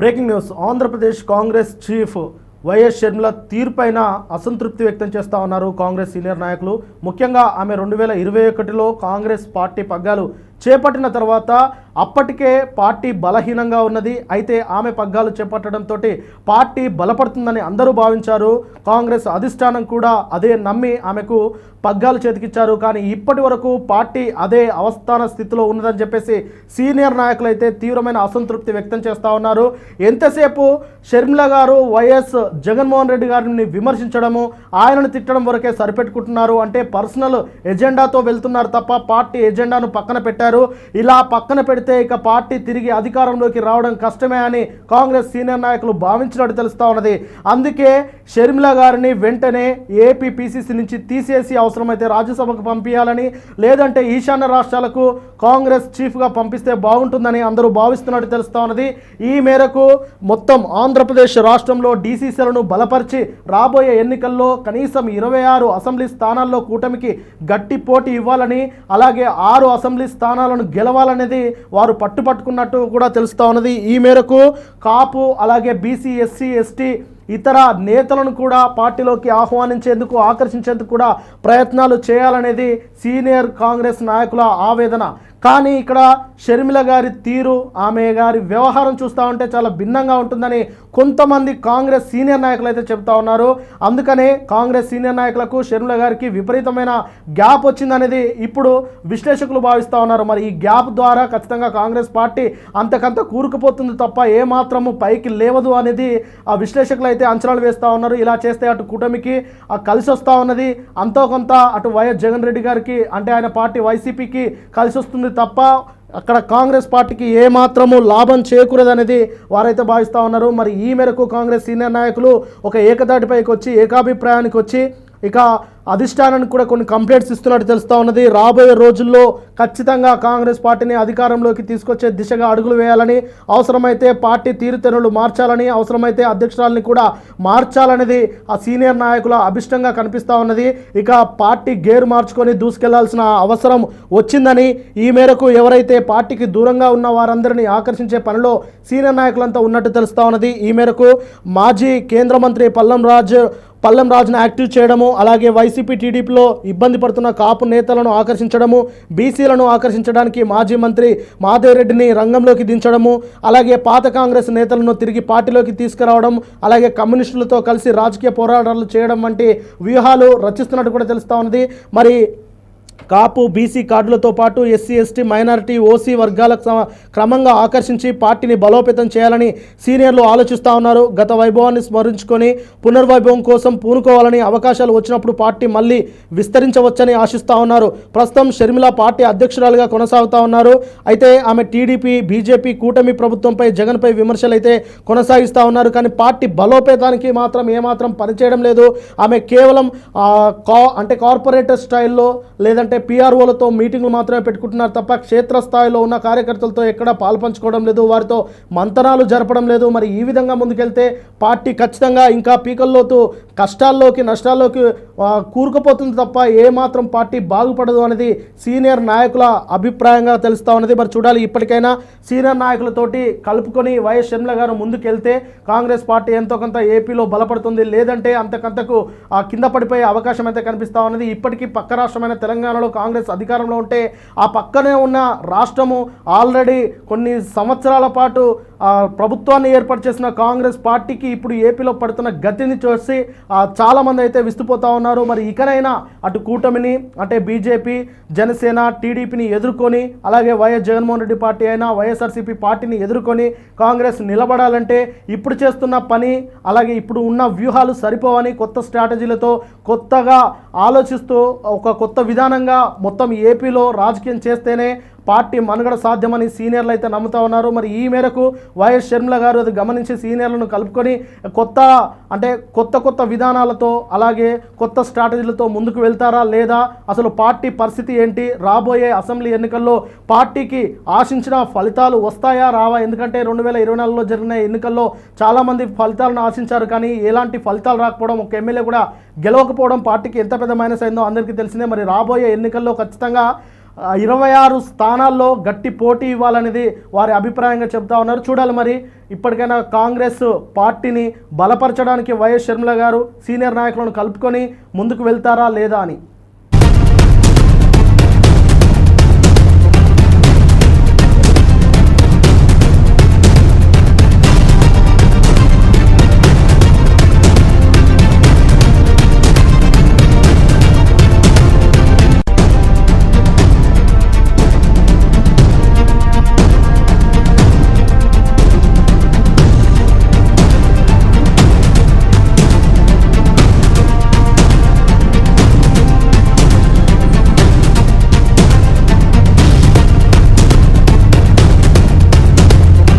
Breaking news. Andhra Pradesh Congress chief YS Sharmila తీర్పైన అసంతృప్తి వ్యక్తం చేస్తూ ఉన్నారు కాంగ్రెస్ సీనియర్ నాయకులు. ముఖ్యంగా ఆమె 2021లో కాంగ్రెస్ పార్టీ పగ్గాలు చేపట్టిన తర్వాత అప్పటికే పార్టీ బలహీనంగా ఉన్నది. అయితే ఆమె పగ్గాలు చేపట్టడంతో పార్టీ బలపడుతుందని అందరూ భావించారు. కాంగ్రెస్ అధిష్టానం కూడా అదే నమ్మి ఆమెకు పగ్గాలు చేతికిచ్చారు. కానీ ఇప్పటి వరకు పార్టీ అదే అవస్థాన స్థితిలో ఉన్నదని చెప్పేసి సీనియర్ నాయకులు అయితే తీవ్రమైన అసంతృప్తి వ్యక్తం చేస్తూ ఉన్నారు. ఎంతసేపు షర్మిల గారు వైఎస్ జగన్మోహన్ రెడ్డి గారిని విమర్శించడము, ఆయనను తిట్టడం వరకే సరిపెట్టుకుంటున్నారు. అంటే పర్సనల్ ఎజెండాతో వెళ్తున్నారు తప్ప పార్టీ ఎజెండాను పక్కన పెట్టారు. ఇలా పక్కన పెడితే ఇక పార్టీ తిరిగి అధికారంలోకి రావడం కష్టమే అని కాంగ్రెస్ సీనియర్ నాయకులు భావించినట్టు తెలుస్తూ ఉన్నది. అందుకే షర్మిల గారిని వెంటనే ఏపీ పీసీసీ నుంచి తీసేసి అవసరమైతే రాజ్యసభకు పంపించాలని, లేదంటే ఈశాన్య రాష్ట్రాలకు కాంగ్రెస్ చీఫ్గా పంపిస్తే బాగుంటుందని అందరూ భావిస్తున్నట్టు తెలుస్తూ ఉన్నది. ఈ మేరకు మొత్తం ఆంధ్రప్రదేశ్ రాష్ట్రంలో డీసీసీలను బలపరిచి రాబోయే ఎన్నికల్లో కనీసం 26 అసెంబ్లీ స్థానాల్లో కూటమికి గట్టి పోటీ ఇవ్వాలని, అలాగే 6 అసెంబ్లీ స్థానాలను గెలవాలనేది వారు పట్టుపట్టుకున్నట్టు కూడా తెలుస్తూ ఉన్నది. ఈ మేరకు కాపు, అలాగే బీసీ, ఎస్సీ, ఎస్టీ ఇతర నేతలను కూడా పార్టీలోకి ఆహ్వానించేందుకు, ఆకర్షించేందుకు కూడా ప్రయత్నాలు చేయాలనేది సీనియర్ కాంగ్రెస్ నాయకుల ఆవేదన. కానీ ఇక్కడ షర్మిల గారి తీరు, ఆమె గారి వ్యవహారం చూస్తూ ఉంటే చాలా భిన్నంగా ఉంటుందని కొంతమంది కాంగ్రెస్ సీనియర్ నాయకులు అయితే చెప్తా ఉన్నారు. అందుకనే కాంగ్రెస్ సీనియర్ నాయకులకు షర్మిల గారికి విపరీతమైన గ్యాప్ వచ్చిందనేది ఇప్పుడు విశ్లేషకులు భావిస్తూ ఉన్నారు. మరి ఈ గ్యాప్ ద్వారా ఖచ్చితంగా కాంగ్రెస్ పార్టీ అంతకంత కూరుకుపోతుంది తప్ప ఏమాత్రము పైకి లేవదు అనేది ఆ విశ్లేషకులు అయితే అంచనాలు వేస్తూ ఉన్నారు. ఇలా చేస్తే అటు కూటమికి కలిసి వస్తూ ఉన్నది, అంతో కొంత అటు వైఎస్ జగన్ రెడ్డి గారికి అంటే ఆయన పార్టీ వైసీపీకి కలిసి వస్తుంది తప్ప అక్కడ కాంగ్రెస్ పార్టీకి ఏమాత్రము లాభం చేకూరదనేది వారైతే భావిస్తూ ఉన్నారు. మరి ఈ మేరకు కాంగ్రెస్ సీనియర్ నాయకులు ఒక ఏకతాటిపైకి వచ్చి, ఏకాభిప్రాయానికి వచ్చి ఇక అధిష్టానానికి కూడా కొన్ని కంప్లైంట్స్ ఇస్తున్నట్టు తెలుస్తూ ఉన్నది. రాబోయే రోజుల్లో ఖచ్చితంగా కాంగ్రెస్ పార్టీని అధికారంలోకి తీసుకొచ్చే దిశగా అడుగులు వేయాలని, అవసరమైతే పార్టీ తీరుతెన్నులు మార్చాలని, అవసరమైతే అధ్యక్షురాలని కూడా మార్చాలనేది ఆ సీనియర్ నాయకుల అభిష్టంగా కనిపిస్తూ ఉన్నది. ఇక పార్టీ గేరు మార్చుకొని దూసుకెళ్లాల్సిన అవసరం వచ్చిందని, ఈ మేరకు ఎవరైతే పార్టీకి దూరంగా ఉన్న వారందరినీ ఆకర్షించే పనిలో సీనియర్ నాయకులంతా ఉన్నట్టు తెలుస్తూ ఉన్నది. ఈ మేరకు మాజీ కేంద్ర మంత్రి పల్లం రాజును యాక్టివ్ చేయడము, అలాగే వైసీపీ టీడీపీలో ఇబ్బంది పడుతున్న కాపు నేతలను ఆకర్షించడము, బీసీలను ఆకర్షించడానికి మాజీ మంత్రి మాధవరెడ్డిని రంగంలోకి దించడము, అలాగే పాత కాంగ్రెస్ నేతలను తిరిగి పార్టీలోకి తీసుకురావడం, అలాగే కమ్యూనిస్టులతో కలిసి రాజకీయ పోరాటాలు చేయడం వంటి వ్యూహాలు రచిస్తున్నట్టు కూడా తెలుస్తూ ఉన్నది. మరి కాపు, బీసీ కార్డులతో పాటు ఎస్సీ, ఎస్టీ, మైనారిటీ, ఓసీ వర్గాలకు క్రమంగా ఆకర్షించి పార్టీని బలోపేతం చేయాలని సీనియర్లు ఆలోచిస్తూ ఉన్నారు. గత వైభవాన్ని స్మరించుకొని పునర్వైభవం కోసం పూనుకోవాలని, అవకాశాలు వచ్చినప్పుడు పార్టీ మళ్ళీ విస్తరించవచ్చని ఆశిస్తూ ఉన్నారు. ప్రస్తుతం షర్మిల పార్టీ అధ్యక్షురాలుగా కొనసాగుతూ ఉన్నారు. అయితే ఆమె టీడీపీ, బీజేపీ కూటమి ప్రభుత్వంపై, జగన్పై విమర్శలు అయితే కొనసాగిస్తూ ఉన్నారు. కానీ పార్టీ బలోపేతానికి మాత్రం ఏమాత్రం పనిచేయడం లేదు. ఆమె కేవలం కార్పొరేటర్ స్టైల్లో లేదంటే పీఆర్ఓలతో మీటింగ్లు మాత్రమే పెట్టుకుంటున్నారు తప్ప క్షేత్రస్థాయిలో ఉన్న కార్యకర్తలతో ఎక్కడ పాల్పంచుకోవడం లేదు, వారితో మంతనాలు జరపడం లేదు. మరి ఈ విధంగా ముందుకెళ్తే పార్టీ ఖచ్చితంగా ఇంకా పీకల్లోతూ కష్టాల్లోకి, నష్టాల్లోకి కూరుకుపోతుంది తప్ప ఏమాత్రం పార్టీ బాగుపడదు అనేది సీనియర్ నాయకుల అభిప్రాయంగా తెలుస్తూ ఉన్నది. మరి చూడాలి, ఇప్పటికైనా సీనియర్ నాయకులతోటి కలుపుకొని వైఎస్ షర్మిల గారు ముందుకెళ్తే కాంగ్రెస్ పార్టీ ఎంతో కొంత ఏపీలో బలపడుతుంది, లేదంటే అంతకంతకు కింద పడిపోయే అవకాశం అయితే కనిపిస్తూ ఉన్నది. ఇప్పటికీ పక్క రాష్ట్రమైన తెలంగాణలో కాంగ్రెస్ అధికారంలో ఉంటే ఆ పక్కనే ఉన్న రాష్ట్రము ఆల్రెడీ కొన్ని సంవత్సరాల పాటు ప్రభుత్వాన్ని ఏర్పాటు చేసిన కాంగ్రెస్ పార్టీకి ఇప్పుడు ఏపీలో పడుతున్న గతిని చూసి చాలామంది అయితే విస్తుపోతూ ఉన్నారు. మరి ఇకనైనా అటు కూటమిని అంటే బీజేపీ, జనసేన, టీడీపీని ఎదుర్కొని, అలాగే వైఎస్ జగన్మోహన్ రెడ్డి పార్టీ అయినా వైఎస్ఆర్సీపీ పార్టీని ఎదుర్కొని కాంగ్రెస్ నిలబడాలంటే ఇప్పుడు చేస్తున్న పని, అలాగే ఇప్పుడు ఉన్న వ్యూహాలు సరిపోవని కొత్త స్ట్రాటజీలతో కొత్తగా ఆలోచిస్తూ ఒక కొత్త విధానంగా మొత్తం ఏపీలో రాజకీయం చేస్తేనే పార్టీ మనుగడ సాధ్యమని సీనియర్లు అయితే నమ్ముతూ ఉన్నారు. మరి ఈ మేరకు వైఎస్ షర్మిల గారు అది గమనించి సీనియర్లను కలుపుకొని కొత్త విధానాలతో, అలాగే కొత్త స్ట్రాటజీలతో ముందుకు వెళ్తారా లేదా, అసలు పార్టీ పరిస్థితి ఏంటి, రాబోయే అసెంబ్లీ ఎన్నికల్లో పార్టీకి ఆశించిన ఫలితాలు వస్తాయా రావా? ఎందుకంటే 2024లో జరిగిన ఎన్నికల్లో చాలామంది ఫలితాలను ఆశించారు, కానీ ఎలాంటి ఫలితాలు రాకపోవడం, ఒక ఎమ్మెల్యే కూడా గెలవకపోవడం పార్టీకి ఎంత పెద్ద మైనస్ అయిందో అందరికీ తెలిసిందే. మరి రాబోయే ఎన్నికల్లో ఖచ్చితంగా 26 స్థానాల్లో గట్టి పోటీ ఇవ్వాలనేది వారి అభిప్రాయంగా చెప్తా ఉన్నారు. చూడాలి మరి ఇప్పటికైనా కాంగ్రెస్ పార్టీని బలపరచడానికి వైఎస్ షర్మిల గారు సీనియర్ నాయకులను కలుపుకొని ముందుకు వెళ్తారా లేదా అని.